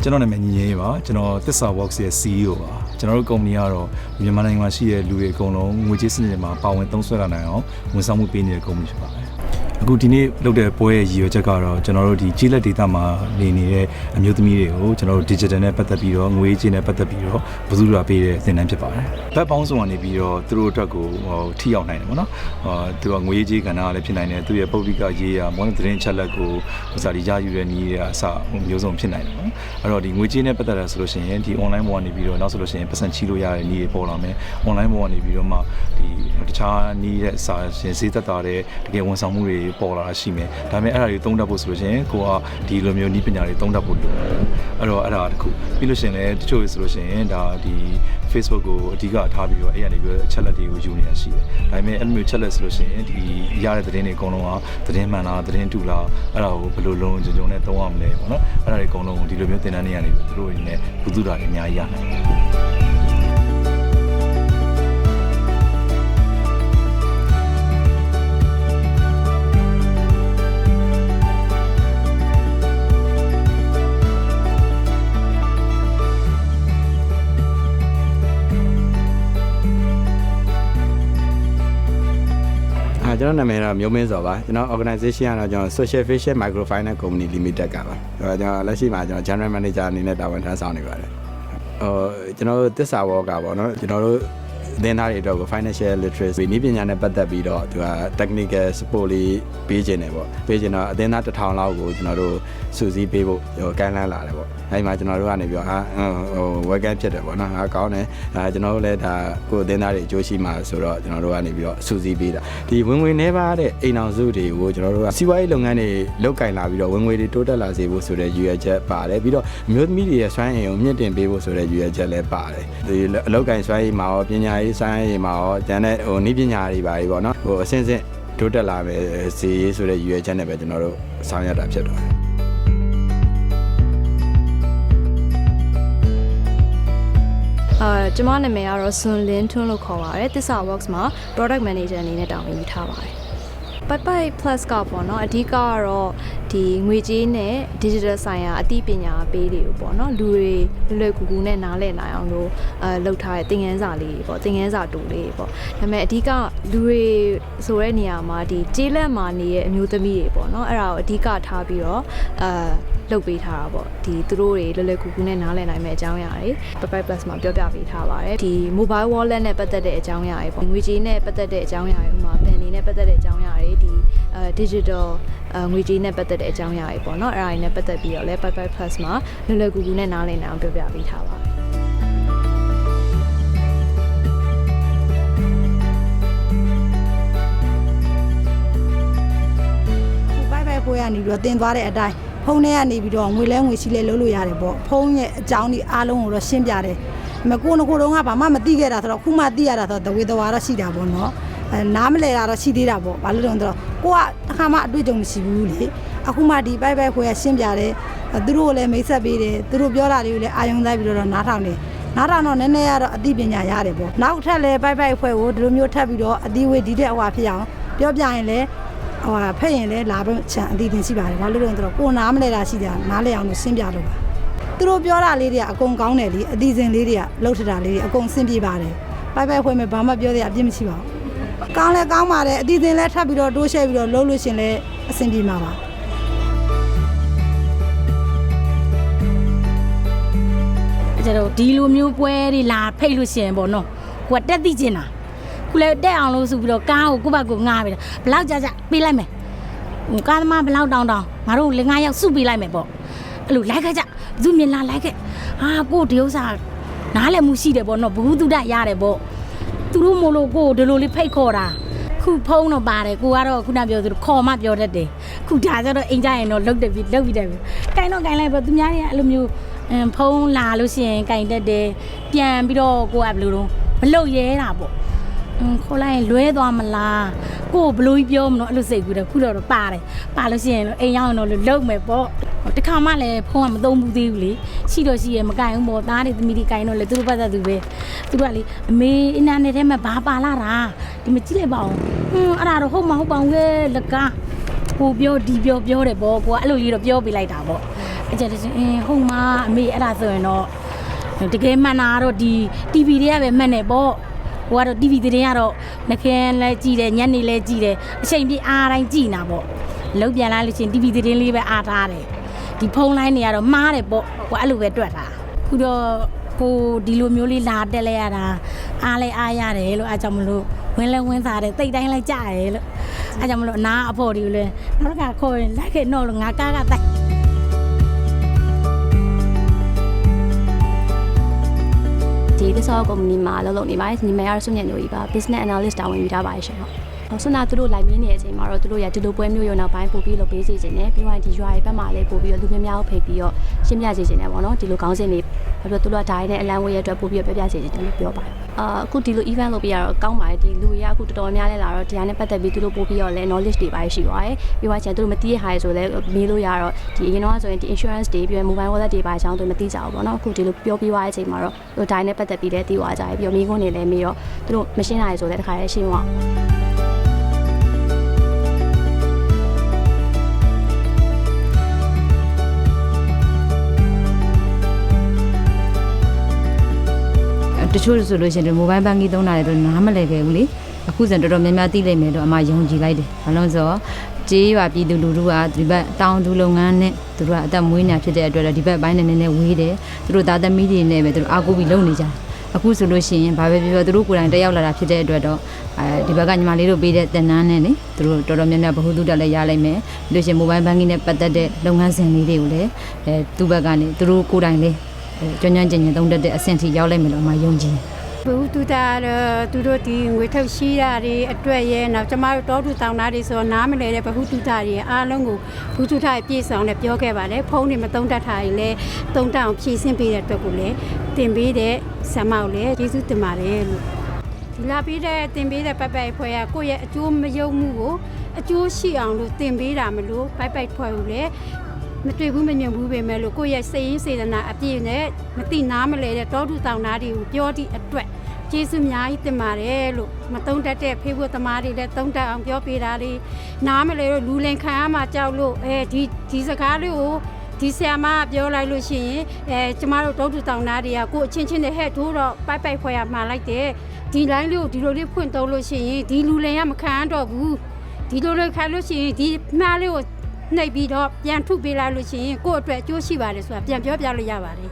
ကျွန်တော်နာမည်ညီရေးပါကျွန်တော် ThitsaWorks ရဲ့ CEO ပါကျွန်တော်တို့ကုမ္ပဏီကတော့မြန်မာနိုင်ငံမှာရှိတဲ့လူတွေအကုန်လုံးငွေကြေးစနစ်တွေမှာပါဝင်သုံးစွဲလာနိုင်အောင်ဝန်ဆောင်မှုပေးနေတဲ့ကုမ္ပဏီဖြစ်ပါတယ်အခုဒီနေ့လုပ်တဲ့ပွဲရဲ့ရည်ရွယ်ချက်ကတော့ကျွန်တော်တို့ဒီကြီးလက်ဒေတာမှာနေနေတဲ့အမျိုးသမီးတွေကိုကျွန်တော်တို့ digital နဲ့ပတ်သက်ပြီးတော့ငွေကြေးနဲ့ပတ်သက်ပြီးတော့ဘယ်သူတို့ပေးတဲ့သင်တန်းဖြစ်ပါတယ်ဘက်ပေါင်းစုံကနေပြီးတော့သူတို့အတွက်ကိုထိရောက်နိုင်တယ်ပေါ့နော်သူကငွေကြေးကဏ္ဍလည်းဖြစ်နိုင်တယ်သူရဲ့ပုဂ္ဂလိကရေးရာမော်ဒယ်သတင်းချက်လက်ကိုဥစားဒီရယူတဲ့နည်းတွေအစမျိုးစုံဖြစ်နိုင်တယ်ပေါ့နော်အဲ့တော့ဒီငွေကြေးနဲ့ပတ်သက်တာဆိုလို့ရှိရင်ဒီ online ပေါ်ကနေပြီးတော့နောက်ဆိုလို့ရှိရင်ပတ်စံချီလို့ရတဲ့နည်းတွေပေါ်လာမယ် online ပေါ်ကနေပြီးတော့မှဒီတခြားနည်းတဲ့စာရှင်စေးသက်တာတဲ့တကယ်ဝန်ဆောင်မှုတွေပေါ်လာတာရှိမယ်ဒါပေမဲ့အဲ့ဒါတွေသုံးတတ်ဖို့ဆိုလို့ရှိရင်ကိုကဒီလိုမျိုးနည်းပညာတွေသုံးတတ်ဖို့လိုတယ်အဲ့တော့အဲ့ဒါတခုပြီးလို့ရှိရင်လည်းတချို့ဆိုလို့ရှိရင်ဒါဒီ Facebook ကိုအဓိကထားပြီးတော့အဲ့ရနေပြီးအချက်လက်တွေကိုယူနေတာရှိတယ်ဒါပေမဲ့အဲ့လိုမျိုးချက်လက်ဆိုလို့ရှိရင်ဒီရတဲ့သတင်းတွေအကုန်လုံးကသတင်းမှန်လားသတင်းတူလားအဲ့ဒါကိုဘယ်လိုလုံးကြုံနဲ့သုံးရမလဲပေါ့နော်အဲ့ဒါတွေအကုန်လုံးကိုဒီလိုမျိုးသင်တန်းတွေကနေသူတို့အနေနဲ့ဘူးသူတာတွေအများကြီးရနိုင်တယ်ကျွန်တော်နာမည်တော့မျိုးမင်းစောပါကျွန်တော် organization ကတော့ကျွန်တော် Social Facial Microfinance Company Limited ကပါကျွန်တော်လက်ရှိမှာကျွန်တော် General Manager အနေနဲ့တာဝန်ထမ်းဆောင်နေပါတယ်ကျွန်တော်တို့ThitsaWorksကပေါ့နော်ကျွန်တော်တို့သင်သားတွေအတွက်ကို financial literacy နည်းပညာနဲ့ပတ်သက်ပြီးတော့သူက technical support လေးပေးခြင်းတယ်ပေါ့ပေးခြင်းတော့အသင်းသား1000လောက်ကိုကျွန်တော်တို့စုစည်းပေးဖို့ကမ်းလှမ်းလာတယ်ပေါ့အဲဒီမှာကျွန်တော်တို့ကနေပြီးတော့welcome ဖြစ်တယ်ပေါ့နော်ကောင်းတယ်ကျွန်တော်တို့လည်းဒါကိုယ်အသင်းသားတွေအကျိုးရှိမှာဆိုတော့ကျွန်တော်တို့ကနေပြီးတော့စုစည်းပေးတာဒီဝင်ငွေနှဲပါတဲ့အိမ်အောင်စုတွေကိုကျွန်တော်တို့ကစီးပွားရေးလုပ်ငန်းတွေလုပ်ကင်လာပြီးတော့ဝင်ငွေတွေတိုးတက်လာစေဖို့ဆိုတဲ့ရည်ရွယ်ချက်ပါတယ်ပြီးတော့အမျိုးသမီးတွေရဲ့စွမ်းအင်ကိုမြင့်တင်ပေးဖို့ဆိုတဲ့ရည်ရွယ်ချက်လည်းပါတယ်ဒီအလုပ်ကင်စွမ်းရည်မှာရောပညာရေးစွမ်းရည်မှာရောကျန်တဲ့နည်းပညာတွေပါပြီပေါ့နော်အဆင့်ဆင့်တိုးတက်လာမယ်စီရေးဆိုတဲ့ရည်ရွယ်ချက်နဲ့ပဲကျွန်တော်တို့ဆောင်ရွက်တာဖြစ်တယ်ကျွန်မနာမည်ကတော့ဇွန်လင်းထွန်းလို့ခေါ်ပါတယ် ThitsaWorks မှာ product manager အနေနဲ့တာဝန်ယူထားပါတယ် Pite Pite Plus ကပေါ့နော်အဓိကကတော့ဒီငွေကြေးနဲ့ digital ဆိုင်ရာအသိပညာပေးတွေကိုပေါ့နော်လူတွေလွယ်ကူကူနဲ့နားလည်နိုင်အောင်လို့လုပ်ထားတဲ့သင်ခန်းစာလေးပေါ့သင်ခန်းစာတူလေးပေါ့ဒါပေမဲ့အဓိကလူတွေဆိုတဲ့နေရာမှာဒီကျေးလက်မှာနေတဲ့အမျိုးသမီးတွေပေါ့နော်အဲ့ဒါကိုအဓိကထားပြီးတော့လုပ်ပေးထားတာပေါ့ဒီသူတို့တွေလွယ်လွယ်ကူကူနဲ့နားလည်နိုင်မယ့်အကြောင်းအရာတွေ Pite Pite Plus မှာပြောပြပေးထားပါတယ်ဒီ mobile wallet နဲ့ပတ်သက်တဲ့အကြောင်းအရာတွေပေါ့ငွေကြေးနဲ့ပတ်သက်တဲ့အကြောင်းအရာတွေဥပမာ bank နဲ့ပတ်သက်တဲ့အကြောင်းအရာတွေဒီ digital ငွေကြေးနဲ့ပတ်သက်တဲ့အကြောင်းအရာတွေပေါ့နော်အဲ့ဒါတွေနဲ့ပတ်သက်ပြီးတော့လဲ Pite Pite Plus မှာလွယ်လွယ်ကူကူနဲ့နားလည်နိုင်အောင်ပြောပြပေးထားပါတယ်ပွဲကနေပြီးတော့တင်သွားတဲ့အတိုင်းဖုန်းထဲကနေပြီးတော့ငွေလဲငွေရှိလဲလုပ်လို့ရတယ်ပေါ့ဖုန်းရဲ့အကြောင်းဒီအားလုံးကိုတော့ရှင်းပြတယ်မကိုနကိုတော့ကဘာမှမသိခဲ့တာဆိုတော့ခုမှသိရတာဆိုတော့တဝေတဝါတော့ရှိတာပေါ့နော်နားမလဲတာတော့ရှိသေးတာပေါ့ဘာလို့လဲဆိုတော့ကိုကတစ်ခါမှအတွေ့အကြုံမရှိဘူးလေအခုမှဒီပိုက်ပိုက်ခွဲရှင်းပြတယ်သူတို့ကိုလည်းမိတ်ဆက်ပေးတယ်သူတို့ပြောတာတွေကိုလည်းအာရုံစိုက်ပြီးတော့နားထောင်တယ်နားထောင်တော့နည်းနည်းရတော့အသိပညာရတယ်ပေါ့နောက်ထပ်လည်းပိုက်ပိုက်ခွဲကိုဒီလိုမျိုးထပ်ပြီးတော့အသီးဝေးဒီတဲ့ဟွာဖြစ်အောင်ပြောပြရင်လည်းဖက်ရင်လည်းလာဖို့ချန်အတီးတင်ရှိပါတယ်ဘာလို့လဲဆိုတော့ကိုနားမလဲတာရှိတာနားလဲအောင်လို့ရှင်းပြလို့ပါသူတို့ပြောတာလေးတွေကအကုန်ကောင်းတယ်လေအတီးစင်လေးတွေကလှုပ်ထတာလေးတွေအကုန်ဆင်းပြေပါတယ်ပိုက်ပိုက်ခွဲမဲ့ဘာမှပြောတဲ့အပြစ်မရှိပါဘူးကောင်းလဲကောင်းပါတယ်အတီးစင်လည်းထပ်ပြီးတော့တိုးရှဲပြီးတော့လှုပ်လို့ရှင်လဲအဆင်ပြေမှာပါကျတော့ဒီလိုမျိုးပွဲတွေလာဖိတ်လို့ရှင်ပေါ့နော်ကိုကတက်သိကျင်တာခုလည်းတက်အောင်လို့ဆိုပြီးတော့ကားကိုကိုယ့်ဘက်ကိုငားပြီးတော့ဘလောက်ကြပေးလိုက်မယ်ကားသမားဘလောက်တောင်းငါတို့လည်း9ယောက်စုပေးလိုက်မယ်ပေါ့အဲ့လိုလိုက်ခဲ့ကြသူမြင်လာလိုက်ခဲ့ကိုဒီဥစ္စာနားလည်းမှုရှိတယ်ပေါ့နော်ဘ ഹു တုဒရတယ်ပေါ့သူတို့မို့လို့ကိုဒီလိုလေးဖိတ်ခေါ်တာခုဖုံးတော့ပါတယ်ကိုကတော့ခုနပြောသူခေါ်မှပြောတတ်တယ်ခုဒါကြတော့အိမ်ကြရင်တော့လုတ်တယ်ပြီးတယ်ကိုင်းတော့ကိုင်းလိုက်ပေါ့သူများတွေကအဲ့လိုမျိုးဖုံးလာလို့ရှိရင်ကိုင်းတတ်တယ်ပြန်ပြီးတော့ကိုကဘယ်လိုတော့မလုတ်ရဲတာပေါ့ခေါ်လိုက်ရင်လွဲသွားမလားကိုဘလို့ပြောမလို့အဲ့လိုစိတ်ကူးတယ်ခုတော့ပါတယ်ပါလို့ရှိရင်အိမ်ရောက်ရင်တော့လုံမယ်ပေါ့တခါမှလည်းဖုန်းကမသုံးဘူးသေးဘူးလေရှိတော့ရှိရမကင်ဘူးပေါ့သားတွေသမီးတွေကင်တော့လေသူတို့ပတ်သက်သူပဲသူတို့ကလေအမေအင်တာနက်ထဲမှာဘာပါလာတာဒီမကြည့်လိုက်ပါအောင်အဲ့ဒါတော့ဟုတ်မဟုတ်ပါဘူးလေလကားဟိုပြောဒီပြောတယ်ပေါ့ကိုကအဲ့လိုကြီးတော့ပြောပြလိုက်တာပေါ့ ကျတဲ့ဟုတ်မှာအမေအဲ့ဒါဆိုရင်တော့တကယ်မှန်တာတော့ဒီ TV တွေကပဲမှန်နေပေါ့ဟိုကတော့ TV တွေကတော့နှခင်လဲကြည့်တယ်ညနေလဲကြည့်တယ်အချိန်ပြည့်အားတိုင်းကြည့်နေတာပေါ့လုံးပြန်လာလို့ချင်း TV သတင်းလေးပဲအားထားတယ်ဒီဖုန်းလိုင်းတွေကတော့မှားတယ်ပေါ့ဟိုအဲ့လိုပဲတွက်တာခုတော့ကိုဒီလိုမျိုးလေးလာတက်လဲရတာအားလဲအားရတယ်လို့အားကြောင့်မလို့ဝင်းလဲဝင်းစားတယ်တိတ်တိုင်းလိုက်ကြရဲလို့အားကြောင့်မလို့အနာအဖို့ဒီလိုလဲနောက်ကခေါ်ရင်လိုက်ခဲ့တော့လို့ငါကားကတိုက်ဒီ ThitsaWorks ကုမ္ပဏီမှာလုပ်နေပါတယ်ညီမရဆုညံ့လို့ပါ business analyst တာဝန်ယူထားပါတယ်ရှင်ဟုတ်ဆွမ်းနာသူတို့လိုက်မင်းနေတဲ့အချိန်မှာတော့သူတို့ရဒီလိုပွဲမျိုးရုံနောက်ပိုင်းပို့ပြီးလုပ်ပေးစီခြင်းနဲ့ပြီးတော့ဒီ UI ဘက်မှာလည်းပို့ပြီးတော့လူများများကိုဖိတ်ပြီးတော့ရှင်းပြစီခြင်းနဲ့ပေါ့နော်ဒီလိုခေါင်းစဉ်တွေပြီးတော့သူတို့ကဒါရတဲ့အလံဝဲရအတွက်ပို့ပြီးတော့ပြပြစီခြင်းတယ်လို့ပြောပါတယ်အခုဒီလို event လုပ်ပြရတော့ကောင်းပါတယ်ဒီလူတွေကအခုတော်တော်များများလဲလာတော့ဒီဟာနဲ့ပတ်သက်ပြီးသူတို့ပို့ပြီးတော့လဲ knowledge တွေပါရှိပါတယ်ပြီးတော့ကျန်သူတို့မသိရတဲ့ဟာတွေဆိုလဲမေးလို့ရတော့ဒီအရင်တော့ဆိုရင်ဒီ insurance တွေပြီးတော့ mobile wallet တွေပါအကြောင်းသူမသိကြဘူးပေါ့နော်အခုဒီလိုပြောပြသွားတဲ့အချိန်မှာတော့သူဒါနဲ့ပတ်သက်ပြီးလဲသိသွားကြတယ်ပြီးတော့မိကုန်းတွေလည်းမေးတော့သူတို့မရှင်းတာတွေဆိုလဲတခါလဲရှင်းသွားတချို့ဆိုလို့ရှိရင် mobile banking သုံးတာလည်းတော့နားမလည်ခဲ့ဘူးလေအခုစံတော်တော်များများသိလိမ့်မယ်တော့အမယုံကြည်လိုက်တယ်ဘာလို့ဆိုတော့ကြေးရွာပြည်သူလူထုကဒီဘက်တောင်သူလုပ်ငန်းနဲ့သူတို့ကအသက်မွေးနေဖြစ်တဲ့အတွက်ဒီဘက်ပိုင်းနဲ့နည်းနည်းဝေးတယ်သူတို့သားသမီးတွေနဲ့ပဲသူတို့အားကိုးပြီးလုပ်နေကြတယ်အခုဆိုလို့ရှိရင်ဘာပဲပြောပြောသူတို့ကိုယ်တိုင်တက်ရောက်လာတာဖြစ်တဲ့အတွက်တော့ဒီဘက်ကညီမလေးတို့ပေးတဲ့တင်နန်းနဲ့လေသူတို့တော်တော်များများဗဟုသုတလည်းရလိုက်မယ်လို့ရှိရင် mobile banking နဲ့ပတ်သက်တဲ့လုပ်ငန်းစဉ်လေးတွေကိုလည်းသူ့ဘက်ကနေသူတို့ကိုယ်တိုင်လေးကျွမ်းကျွမ်းကျင်ကျင်သုံးတတ်တဲ့အဆင့်ထိရောက်လိုက်မယ်လို့မှယုံကြည်ဘုသူတာသူတို့ဒီငွေထုတ်ရှိတာတွေအတွက်ရဲ့နောက်ကျမတို့တောတူတောင်းတာတွေဆိုနားမလဲတဲ့ဘုသူတာတွေအားလုံးကိုဘုသူတာပြည့်စုံနဲ့ပြောခဲ့ပါတယ်ဖုန်းတွေမသုံးတတ်တာတွေလည်းသုံးတတ်အောင်ဖြည့်ဆင်းပေးတဲ့အတွက်ကိုလည်းတင်ပေးတဲ့ဆမ်မောက်လည်းကျေးဇူးတင်ပါတယ်လို့ဒီလာပေးတဲ့တင်ပေးတဲ့ပိုက်ပိုက်ဖွဲ့ကကိုယ့်ရဲ့အကျိုးမယုံမှုကိုအကျိုးရှိအောင်လို့တင်ပေးတာမလို့ပိုက်ပိုက်ဖွဲ့ကိုလည်းမတွေ့ဘူးမမြင်ဘူးပဲမဲ့လို့ကိုယ့်ရဲ့စိတ်ရင်းစေတနာအပြည့်နဲ့မတိနားမလဲတဲ့တောတူတောင်သားတွေကိုပြောသည့်အတွက်ကျေးဇူးအများကြီးတင်ပါတယ်လို့မတုံးတတ်တဲ့ဖေးဖို့သမားတွေလည်းတုံးတက်အောင်ပြောပေးတာတွေနားမလဲလို့လူလင်ခံရမှကြောက်လို့ဒီစကားလေးကိုဒီဆရာမပြောလိုက်လို့ရှိရင်ကျမတို့တောတူတောင်သားတွေကကိုအချင်းချင်းနဲ့ဟဲ့ထိုးတော့ပိုက်ပိုက်ဖွဲ့ရမှာလိုက်တယ်ဒီလိုင်းလေးကိုဒီလိုလေးဖွင့်သုံးလို့ရှိရင်ဒီလူလင်ရမခံတော့ဘူးဒီလိုလေးခံလို့ရှိရင်ဒီမှားလေးကိုနှိပ်ပြီးတော့ပြန်ထုတ်ပေးလိုက်လို့ရှိရင်ကိုယ့်အတွက်အကျိုးရှိပါတယ်ဆိုတာပြန်ပြောပြလို့ရပါတယ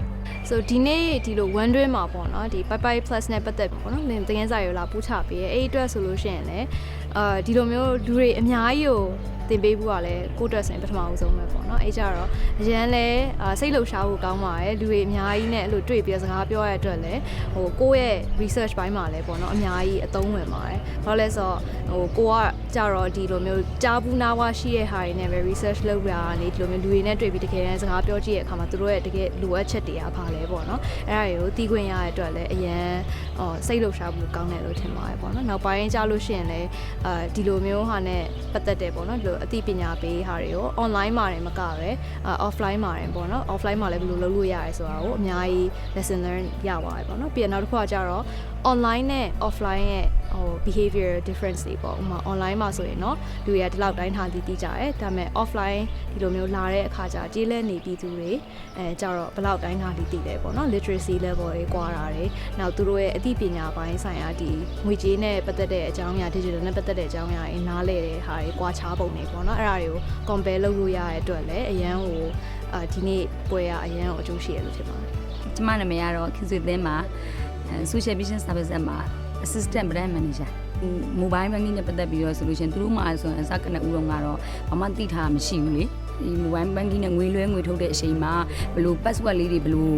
်ဆိုဒီနေ့ဒီလို Wundwin မှာပေါ့နော်ဒီ Pite Pite Plus နဲ့ပတ်သက်ပေါ့နော်သင်ငန်းစာရိုးလာပို့ချပေးရဲအဲ့ဒီအတွက်ဆိုလို့ရှိရင်လည်းဒီလိုမျိုးလူတွေအများကြီးကိုတင်ပေးဖို့ကလည်းကိုယ့်အတွက်ဆိုရင်ပထမဦးဆုံးပဲပေါ့နော်အဲ့ကြတော့အရန်လဲစိတ်လှုပ်ရှားဖို့ကောင်းပါတယ်လူတွေအများကြီးနဲ့အဲ့လိုတွေ့ပြီးစကားပြောရတဲ့အတွက်လည်းဟိုကိုယ့်ရဲ့ research ဘိုင်းမှာလည်းပေါ့နော်အများကြီးအသုံးဝင်ပါတယ်ဘာလို့လဲဆိုတော့ဟိုကိုကကြတော့ဒီလိုမျိုးကြားဘူးနာဝါရှိတဲ့ဟာတွေနဲ့ပဲ research လုပ်ရတာလေဒီလိုမျိုးလူတွေနဲ့တွေ့ပြီးတကယ်တမ်းစကားပြောကြည့်တဲ့အခါမှာသူတို့ရဲ့တကယ်လိုအပ်ချက်တွေကဘာလဲပေါ့နော်အဲ့ဒါတွေကိုသိခွင့်ရတဲ့အတွက်လည်းအရန်စိတ်လှုပ်ရှားဖို့ကောင်းတယ်လို့ထင်ပါတယ်ပေါ့နော်နောက်ပိုင်းကြားလို့ရှိရင်လည်းဒီလိုမျိုးဟာနဲ့ပတ်သက်တယ်ပေါ့နော်ဒီလိုအသိပညာပေးဟာတွေကို online မှာလည်းမကပဲ offline မှာလည်းပေါ့နော် offline မှာလည်းဘယ်လိုလုပ်လို့ရရဲဆိုတာကိုအများကြီး lesson learn ရပါတယ်ပေါ့နော်ပြီးတော့နောက်တစ်ခုကကြတော့ online နဲ့ offline ရဲ့behavior difference တွေပေါ့ဥပမာ online မှာဆိုရင်เนาะလူတွေကဒီလောက်တိုင်းထားသိကြတယ်ဒါပေမဲ့ offline ဒီလိုမျိုးလာတဲ့အခါကျကျေးလက်နေပြည်သူတွေကြတော့ဘယ်လောက်တိုင်းထားသိတယ်ပေါ့เนาะ literacy level တွေကွာတာတွေနောက်သူတို့ရဲ့အသိပညာပိုင်းဆိုင်ရာဒီငွေကြေးနဲ့ပတ်သက်တဲ့အကြောင်းအရာ digital နဲ့ပတ်သက်တဲ့အကြောင်းအရာတွေနားလည်တဲ့ဟာတွေကွာခြားပုံတွေပေါ့เนาะအဲ့ဒါတွေကို compare လုပ်လို့ရတဲ့အတွက်လည်းအရန်ကိုဒီနေ့ပွဲကအရန်ကိုအကျိုးရှိရလို့ထင်ပါတယ်ကျမနာမည်ကတော့ခင်စွေသင်းမှာ social business service မှာ assistant brand manager mobile banking နဲ့ပတ်သက်ပြီးတော့ဆိုလို့ရှိရင်သူတို့မှာဆိုရင်အစကနေဦးတော့ကတော့ဘာမှသိထားမရှိဘူးလေဒီ mobile banking နဲ့ငွေလွှဲငွေထုတ်တဲ့အချိန်မှာဘယ်လို password လေးတွေဘယ်လို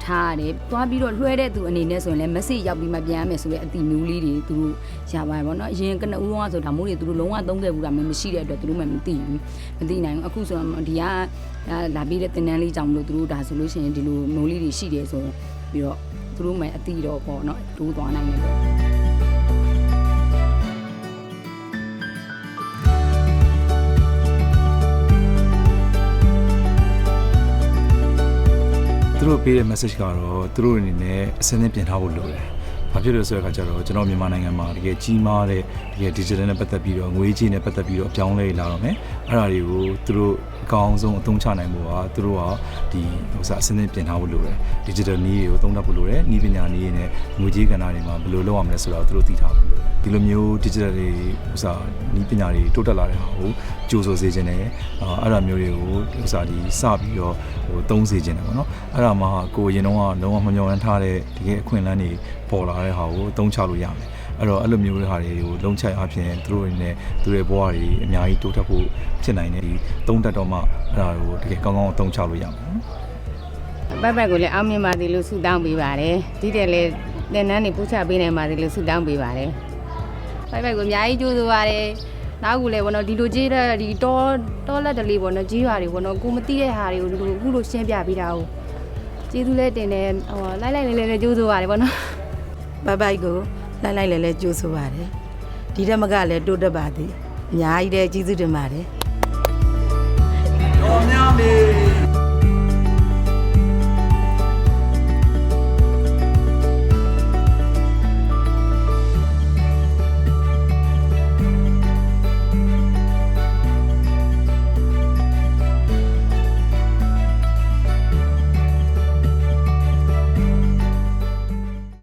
ထားရတယ်သွားပြီးတော့လွှဲတဲ့သူအနေနဲ့ဆိုရင်လည်း message ရောက်ပြီးမှပြန်ရမယ်ဆိုတဲ့အတီမျိုးလေးတွေသူတို့ရပါတယ်ဗောနော်အရင်ကနဦးတော့ဆိုဒါမျိုးတွေသူတို့လုံးဝသုံးခဲ့ဘူးတာမရှိတဲ့အတွက်သူတို့မှမသိဘူးမသိနိုင်ဘူးအခုဆိုတော့ဒီကလာပြီးတဲ့တင်တန်းလေးကြောင့်မလို့သူတို့ဒါဆိုလို့ရှိရင်ဒီလိုမျိုးလေးတွေရှိတယ်ဆိုပြီးတော့သူတို့မှအတီတော့ပေါ့နော်တိုးသွားနိုင်တယ်ပေါ့သူတို့ပေးတဲ့ message ကတော့သူတို့အနေနဲ့အစင်းနဲ့ပြင်ထားဖို့လိုတယ် ဘာဖြစ်လို့ဆိုတဲ့အခါကျတော့ကျွန်တော်မြန်မာနိုင်ငံမှာတကယ်ကြီးမားတဲ့တကယ် digital နဲ့ပတ်သက်ပြီးတော့ငွေကြေးနဲ့ပတ်သက်ပြီးတော့အပြောင်းလဲလာတော့မယ်အဲ့ဒါတွေကိုသူတို့အကောင်းဆုံးအသုံးချနိုင်ဖို့ကသူတို့ကဒီဥစ္စာအစနစ်ပြင်ထားဖို့လိုတယ် digital နည်းတွေကိုသုံးတတ်ဖို့လိုတယ်နည်းပညာနည်းနဲ့ငွေကြေးကဏ္ဍတွေမှာဘယ်လိုလုပ်ရမလဲဆိုတာကိုသူတို့သိထားဖို့လိုတယ်ဒီလိုမျိုး digital တွေဥစ္စာနည်းပညာတွေတိုးတက်လာတဲ့ဟာကိုကြိုးဆိုစေခြင်းနဲ့အဲ့ဒါမျိုးတွေကိုဥစ္စာဒီစပြီးတော့သုံးစေခြင်းတယ်ပေါ့နော်အဲ့ဒါမှကိုရင်တော့လုံးဝမမျှော်လင့်ထားတဲ့တကယ်အခွင့်အလမ်းတွေပေါ်လာတဲ့ဟာကိုသုံးချလို့ရမယ်အဲ့တော့အဲ့လိုမျိုးဟာတွေကိုလုံးချိုက်အပြင်သူတို့တွေနဲ့သူတွေဘဝတွေအများကြီးတိုးတက်ဖို့ဖြစ်နိုင်တယ်ဒီသုံးတက်တော့မှအဲ့ဒါကိုတကယ်ကောင်းကောင်းသုံးချလို့ရမယ်ဘက်ကိုလည်းအောင်မြင်ပါသေးလို့ဆုတောင်းပေးပါတယ်ဒီတဲ့လေတင်နန်းနေပူချပေးနိုင်ပါသေးလို့ဆုတောင်းပေးပါတယ်ဘက်ကိုအများကြီးကြိုးစားပါတယ်နောက်ကူလည်းဘောနော်ဒီလိုကြီးတဲ့ဒီတောလက်တလေးဘောနော်ကြီးရွာတွေဘောနော်ကိုမသိတဲ့ဟာတွေကိုအခုလိုရှင်းပြပေးတာကိုကျေးဇူးလည်းတင်တယ်ဟိုလိုက်လဲကြိုးစားပါတယ်ဘောနော်ဘိုက်ကိုလိုက်လဲကြိုးစားပါတယ်ဒီတက်မကလည်းတိုးတက်ပါသည်အများကြီးတဲ့ကျေးဇူးတင်ပါတယ်တော်များမေ